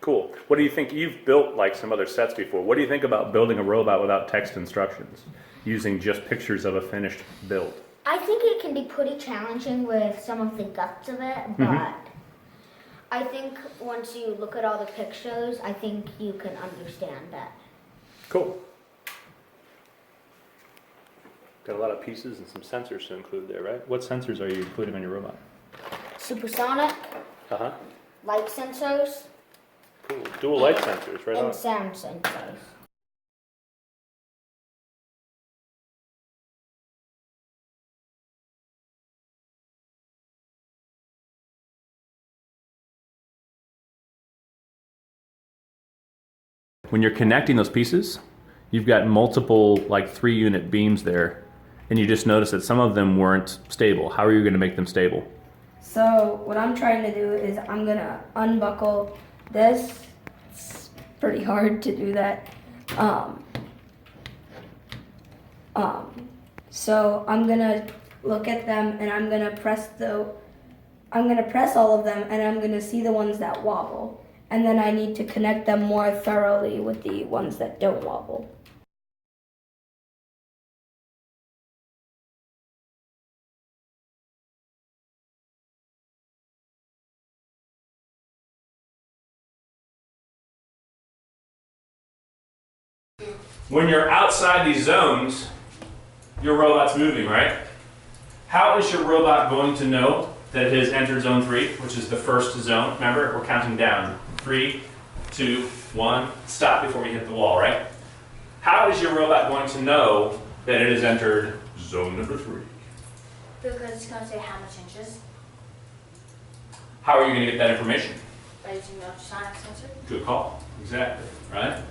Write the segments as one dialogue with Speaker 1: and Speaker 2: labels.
Speaker 1: Cool. What do you think? You've built like some other sets before. What do you think about building a robot without text instructions, using just pictures of a finished build?
Speaker 2: I think it can be pretty challenging with some of the guts of it, but I think once you look at all the pictures, I think you can understand that.
Speaker 1: Cool. Got a lot of pieces and some sensors to include there, right? What sensors are you including on your robot?
Speaker 2: Supersonic,
Speaker 1: Uh-huh.
Speaker 2: light sensors,
Speaker 1: Cool. Dual light sensors, right on.
Speaker 2: and sound sensors.
Speaker 1: When you're connecting those pieces, you've got multiple like 3-unit beams there, and you just notice that some of them weren't stable. How are you going to make them stable?
Speaker 3: So what I'm trying to do is I'm gonna unbuckle this. It's pretty hard to do that. So I'm gonna look at them and I'm gonna press all of them and I'm gonna see the ones that wobble. And then I need to connect them more thoroughly with the ones that don't wobble.
Speaker 1: When you're outside these zones, your robot's moving, right? How is your robot going to know that it has entered zone 3, which is the first zone? Remember, we're counting down. 3, 2, 1, stop before we hit the wall, right? How is your robot going to know that it has entered zone number 3?
Speaker 4: Because it's going to say how much inches
Speaker 1: How are you going to get that information?
Speaker 4: by using the ultrasonic sensor.
Speaker 1: Good call. Exactly, right?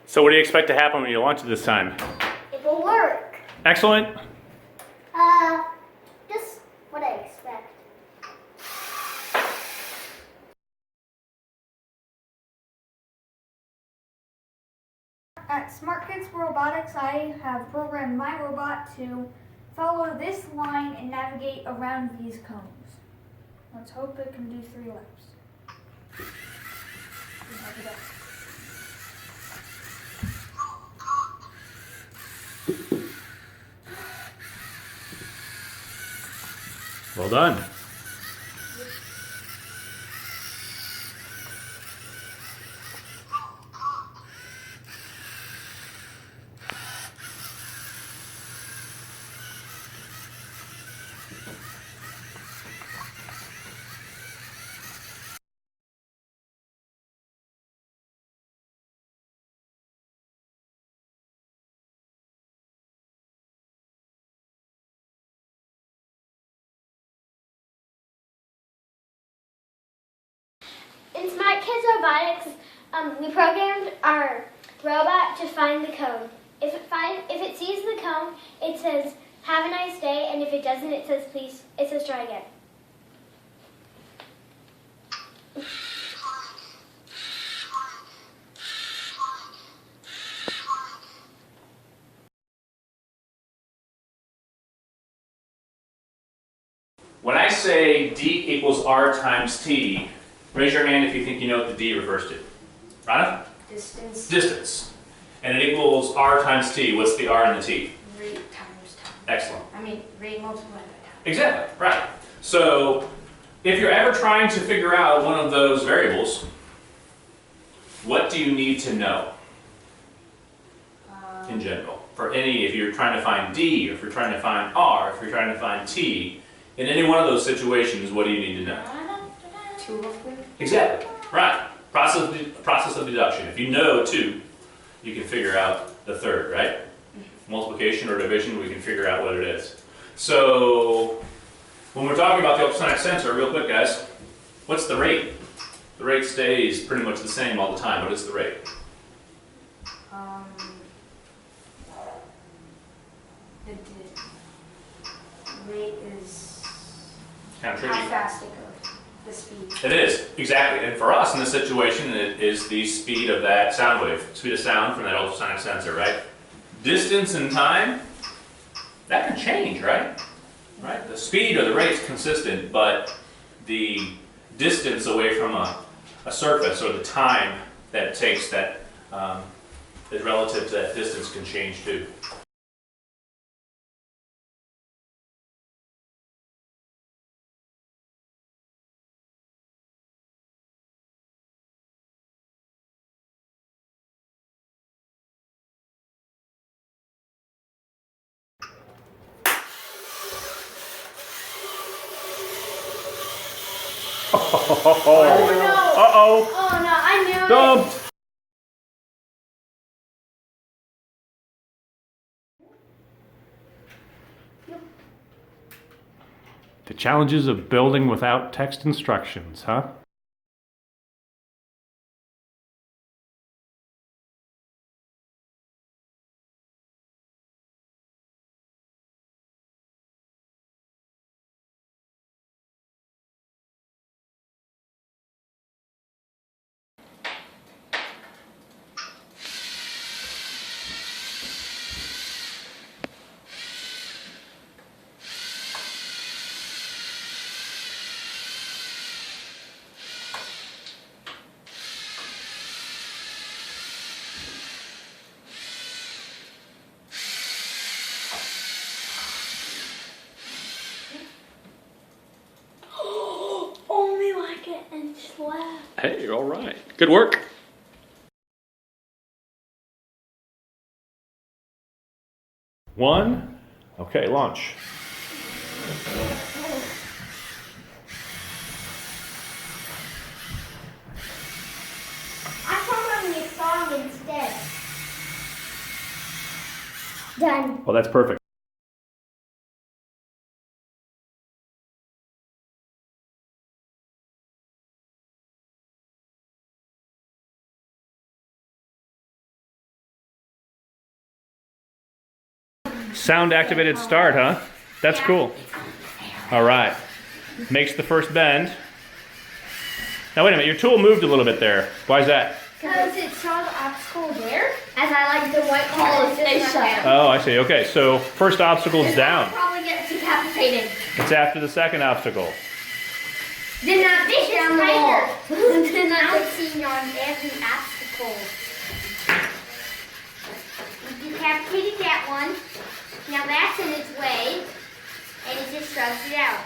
Speaker 1: So what do you expect to happen when you launch it this time?
Speaker 2: It will work.
Speaker 1: Excellent.
Speaker 2: Just what I expect.
Speaker 5: At Smart Kids Robotics, I have programmed my robot to follow this line and navigate around these cones. Let's hope it can do 3 laps. See how it does.
Speaker 1: Well done.
Speaker 2: In Smart Kids Robotics, we programmed our robot to find the cone. If it sees the cone, it says, "Have a nice day," and if it doesn't, it says, "Please," it says, "Try again."
Speaker 1: When I say D equals R times T, raise your hand if you think you know what the D refers to. Rana?
Speaker 4: Distance.
Speaker 1: Distance. And it equals R times T. What's the R and the T?
Speaker 4: Rate times time.
Speaker 1: Excellent.
Speaker 4: I mean, rate multiplied by time.
Speaker 1: Exactly, right. So if you're ever trying to figure out one of those variables, what do you need to know in general? For any, if you're trying to find D, or if you're trying to find R, if you're trying to find T, in any one of those situations, what do you need to know?
Speaker 4: 2 hopefully.
Speaker 1: Exactly, right. Process of deduction. If you know 2, you can figure out the third, right? Multiplication or division, we can figure out what it is. So when we're talking about the ultrasonic sensor, real quick guys, what's the rate? The rate stays pretty much the same all the time. What is the rate?
Speaker 4: The rate is
Speaker 1: Kind of tricky.
Speaker 4: how fast it goes. The speed.
Speaker 1: It is, exactly. And for us in this situation, it is the speed of that sound wave, speed of sound from that ultrasonic sensor, right? Distance and time, that can change, right? Right? The speed or the rate's consistent, but the distance away from a surface or the time that it takes that is relative to that distance can change too.
Speaker 2: Oh no!
Speaker 1: Uh-oh!
Speaker 2: Oh no, I knew it.
Speaker 1: Dumped! The challenges of building without text instructions, huh?
Speaker 2: Only like an inch left.
Speaker 1: Hey, all right. Good work. One. Okay, launch.
Speaker 2: I found on your song instead. Done.
Speaker 1: Well, that's perfect. Sound activated start, huh? That's cool. All right. Makes the first bend. Now wait a minute, your tool moved a little bit there. Why is that?
Speaker 2: Because it saw the obstacle there, as I like the white ball station.
Speaker 1: Oh, I see. Okay, so first obstacle's down.
Speaker 2: Probably get decapitated.
Speaker 1: It's after the second obstacle.
Speaker 2: Then not fish down the wall. Then not fixing on every obstacle. You decapitated that one. Now that's in its way, and it just shoves it out.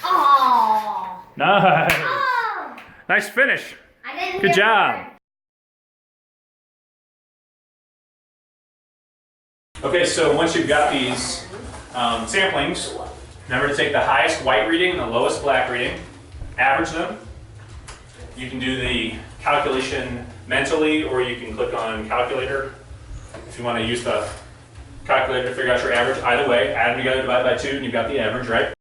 Speaker 2: Oh!
Speaker 1: Nice.
Speaker 2: Oh!
Speaker 1: Nice finish.
Speaker 2: I didn't
Speaker 1: Good
Speaker 2: get
Speaker 1: job. Okay, so once you've got these samplings, remember to take the highest white reading and the lowest black reading, average them. You can do the calculation mentally, or you can click on calculator. If you want to use the calculator to figure out your average, either way, add them together, divide by 2, and you've got the average, right?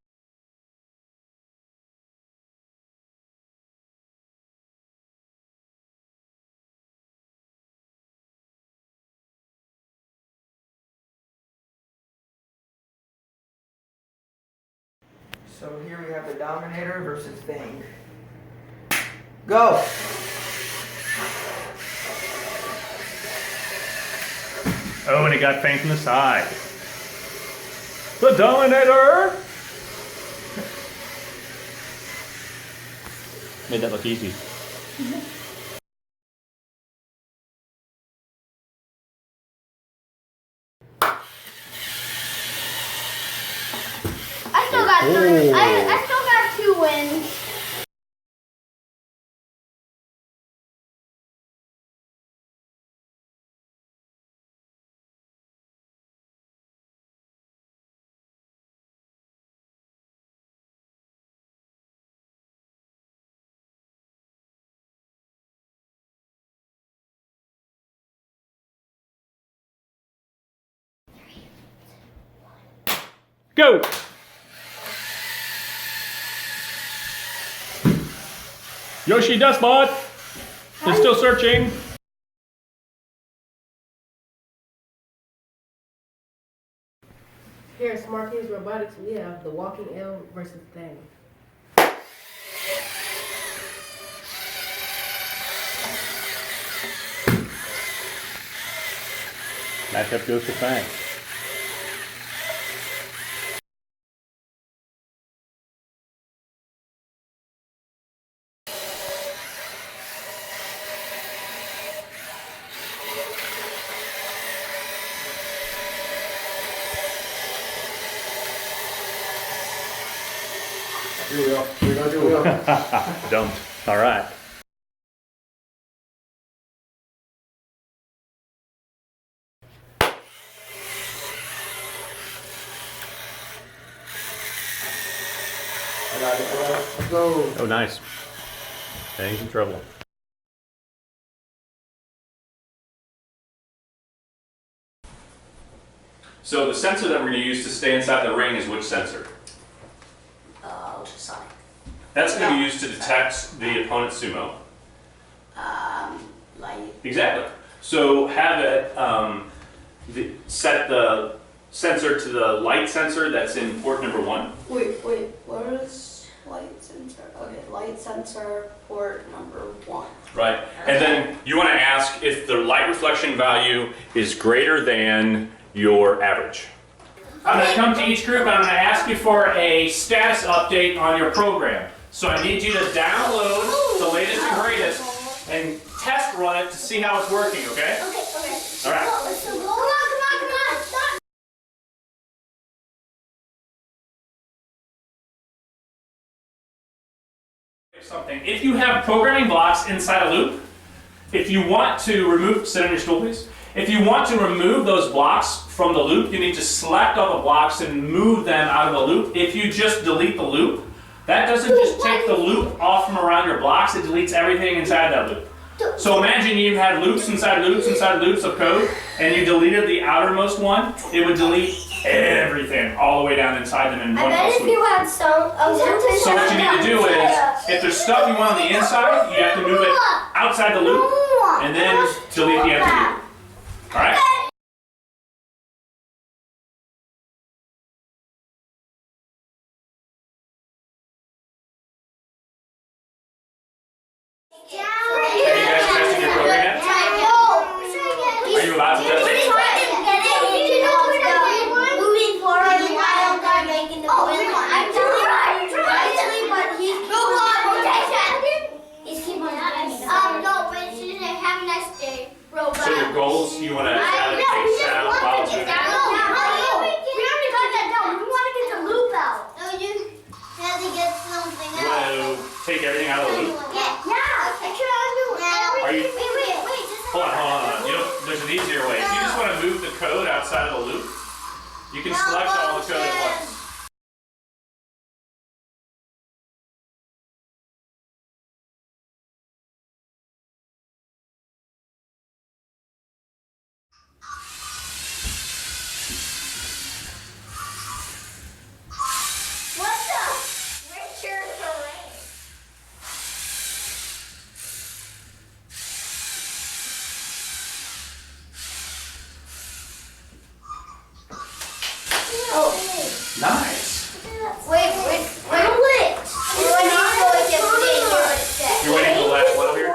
Speaker 6: So here we have the Dominator versus Thing. Go!
Speaker 1: Oh, and it got faint from the side. The Dominator! Made that look easy.
Speaker 2: I still got three. I still got 2 wins.
Speaker 1: Go! Yoshi Dustbot is still searching.
Speaker 3: Here's
Speaker 7: Smart Kids Robotics, we have the walking L versus thing.
Speaker 1: Matchup goes to Fang.
Speaker 6: Here we go. Here we go.
Speaker 1: Don't. All right.
Speaker 6: I got it. Let's go.
Speaker 1: Oh, nice. Fang's in trouble. So the sensor that we're going to use to stay inside the ring is which sensor?
Speaker 8: Ultrasonic.
Speaker 1: That's going to be used to detect the opponent's sumo.
Speaker 8: Light.
Speaker 1: Exactly. So have it set the sensor to the light sensor that's in port number 1.
Speaker 8: Wait, what is light sensor? Okay, light sensor, port number 1.
Speaker 1: Right. And then you want to ask if the light reflection value is greater than your average. I'm going to come to each group and I'm going to ask you for a status update on your program. So I need you to download the latest and greatest and test run it to see how it's working, okay?
Speaker 2: Okay.
Speaker 1: All right.
Speaker 2: Come on. Stop.
Speaker 1: Something. If you have programming blocks inside a loop, if you want to remove, sit on your stool please. If you want to remove those blocks from the loop, you need to select all the blocks and move them out of the loop. If you just delete the loop, that doesn't just take the loop off from around your blocks, it deletes everything inside that loop. So imagine you had loops inside loops of code, and you deleted the outermost one, it would delete everything all the way down inside them in one fell swoop.
Speaker 2: had some.
Speaker 1: So what you need to do is, if there's stuff you want on the inside, you have to move it outside the loop, and then delete the empty loop. Alright? Are you guys testing your program yet? Are you allowed to test it?
Speaker 2: Moving forward while they're making the win line. I'm trying, but he's keep on no, but she's like, have a nice day, robot.
Speaker 1: So your goals, you want to allocate sound while it's moving?
Speaker 2: We already got that down. We want to get the loop out. No, you have to get something
Speaker 1: You want to take everything out of the loop? Are you?
Speaker 2: Wait.
Speaker 1: Hold on. You know, there's an easier way. If you just want to move the code outside of the loop, you can select all the code at once. Nice.
Speaker 2: Wait.
Speaker 1: You're waiting for the last one up here?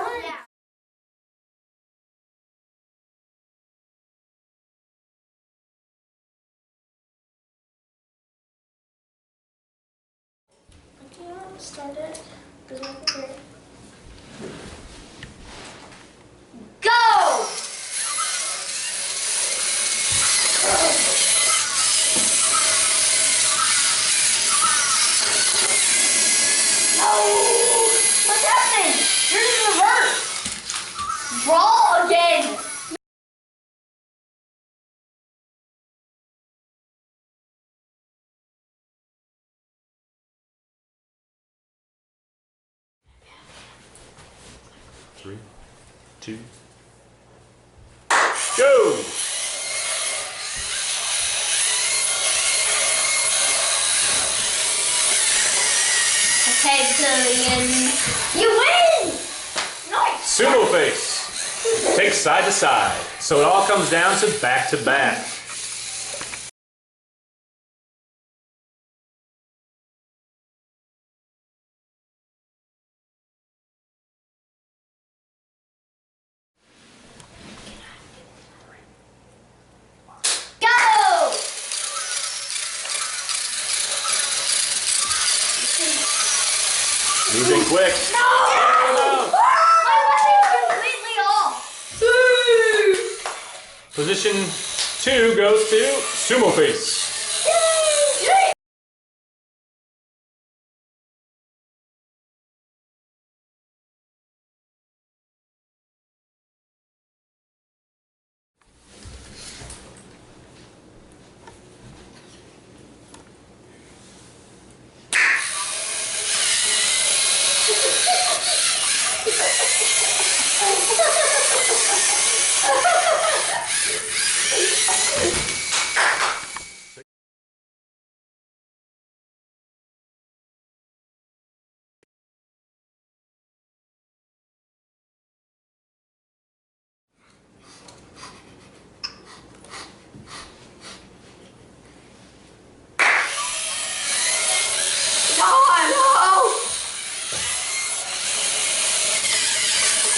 Speaker 2: Start it.
Speaker 8: Go! What's happening? You're in reverse. Draw again.
Speaker 1: Three, 2, go!
Speaker 8: Okay, so you win! Nice!
Speaker 1: Sumo face. Take side to side. So it all comes down to back to back. Moving quick.
Speaker 2: No!
Speaker 1: Oh,
Speaker 2: My weapon's completely off.
Speaker 1: no. Position 2 goes to Sumo Face.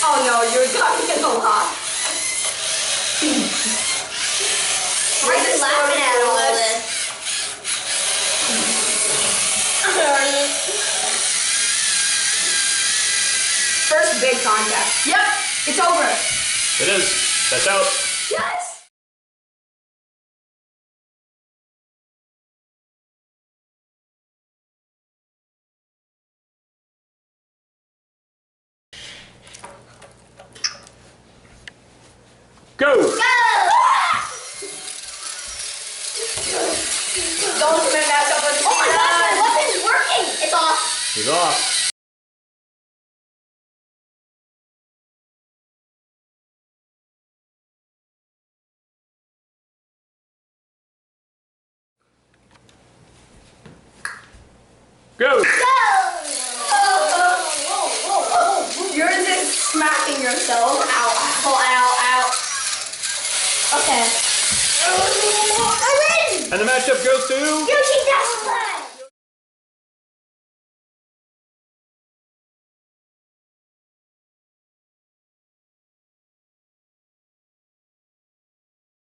Speaker 8: Oh no, you're talking a lot.
Speaker 2: Why are you laughing at all this?
Speaker 8: First big contact. Yep, it's over.
Speaker 1: It is. That's out.
Speaker 8: Yes.
Speaker 1: Go!
Speaker 8: Don't commit match up with
Speaker 2: Oh my god, my weapon's working! It's off.
Speaker 1: He's off. Go!
Speaker 8: You're just smacking yourself. Ow, ow, ow, ow.
Speaker 2: Okay. I win!
Speaker 1: And the matchup goes to
Speaker 2: Yoshi Dash Flag!